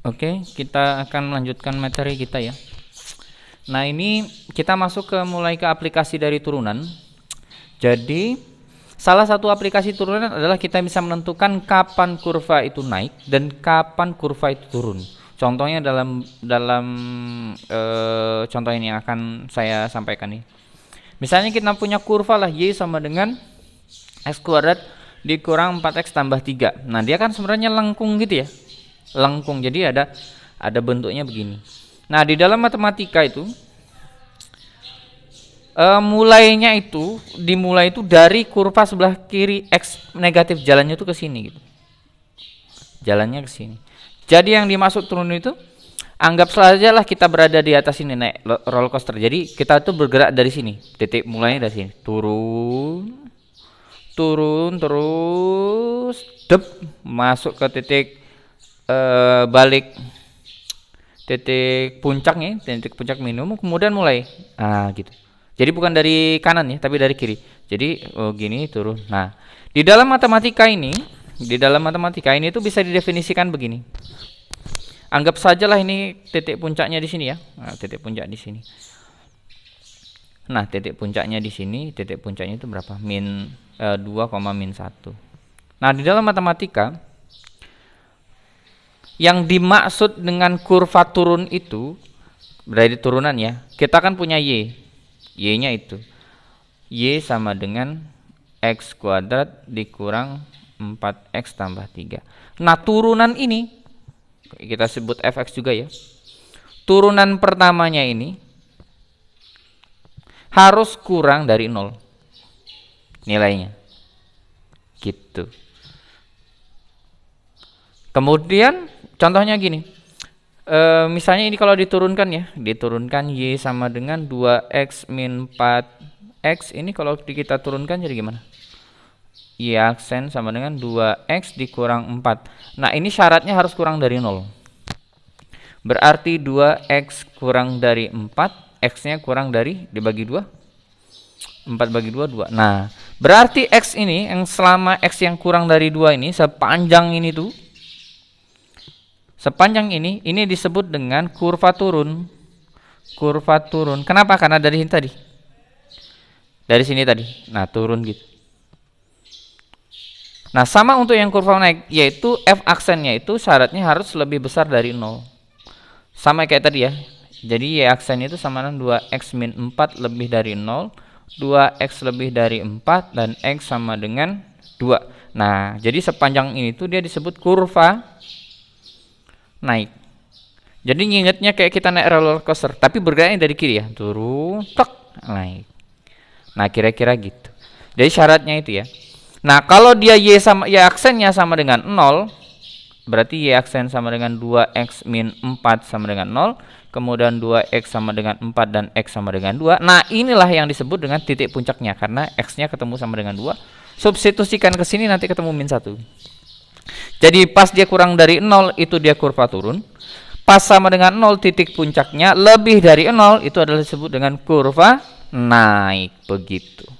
Oke, kita akan melanjutkan materi kita ya. Nah, ini kita masuk mulai ke aplikasi dari turunan. Jadi, salah satu aplikasi turunan adalah kita bisa menentukan kapan kurva itu naik dan kapan kurva itu turun. Contohnya dalam contoh ini yang akan saya sampaikan nih. Misalnya kita punya kurva lah Y sama dengan X kuadrat dikurang 4X tambah 3. Nah, dia kan sebenarnya lengkung gitu ya. Lengkung, jadi ada bentuknya begini. Nah, di dalam matematika itu dimulai itu dari kurva sebelah kiri X negatif, jalannya itu ke sini gitu. Jalannya ke sini. Jadi yang dimaksud turun itu, anggap saja lah kita berada di atas ini naik roller coaster. Jadi kita tuh bergerak dari sini. Titik mulainya dari sini. Turun terus masuk ke titik balik titik puncaknya, titik puncak minimum, kemudian mulai gitu. Jadi bukan dari kanan ya, tapi dari kiri. Jadi gini turun. Nah, di dalam matematika ini itu bisa didefinisikan begini. Anggap sajalah ini titik puncaknya di sini ya. Nah, titik puncak di sini. Nah, titik puncaknya di sini, titik puncaknya itu berapa? Min 2, min 1. Nah, di dalam matematika yang dimaksud dengan kurva turun itu berarti turunan ya. Kita kan punya Y. Y-nya itu. Y sama dengan X kuadrat dikurang 4X tambah 3. Nah, turunan ini kita sebut fx juga ya. Turunan pertamanya ini harus kurang dari 0 nilainya. Gitu. Kemudian contohnya gini, misalnya ini kalau diturunkan ya, diturunkan Y sama dengan 2X min 4X, ini kalau kita turunkan jadi gimana? Y aksen sama dengan 2X dikurang 4. Nah, ini syaratnya harus kurang dari 0. Berarti 2X kurang dari 4, X-nya kurang dari dibagi 2. 4 bagi 2, 2. Nah, berarti X ini, yang selama X yang kurang dari 2 ini, sepanjang ini tuh, sepanjang ini disebut dengan kurva turun. Kurva turun. Kenapa? Karena dari sini tadi. Dari sini tadi. Nah, turun gitu. Nah, sama untuk yang kurva naik, yaitu F aksennya itu syaratnya harus lebih besar dari 0. Sama kayak tadi ya. Jadi Y aksen itu sama dengan 2X min 4 lebih dari 0, 2X lebih dari 4, dan X sama dengan 2. Nah, jadi sepanjang ini tuh dia disebut kurva naik. Jadi ngingetnya kayak kita naik roller coaster, tapi bergeraknya dari kiri ya, turun, tek, naik. Nah, kira-kira gitu. Jadi syaratnya itu ya. Nah, kalau dia Y aksennya sama dengan 0, berarti Y aksen sama dengan 2X min 4 sama dengan 0, kemudian 2X sama dengan 4 dan X sama dengan 2. Nah, inilah yang disebut dengan titik puncaknya, karena X-nya ketemu sama dengan 2. Substitusikan ke sini nanti ketemu min 1. Jadi pas dia kurang dari 0 itu dia kurva turun. Pas sama dengan 0 titik puncaknya lebih dari 0 itu adalah disebut dengan kurva naik, begitu.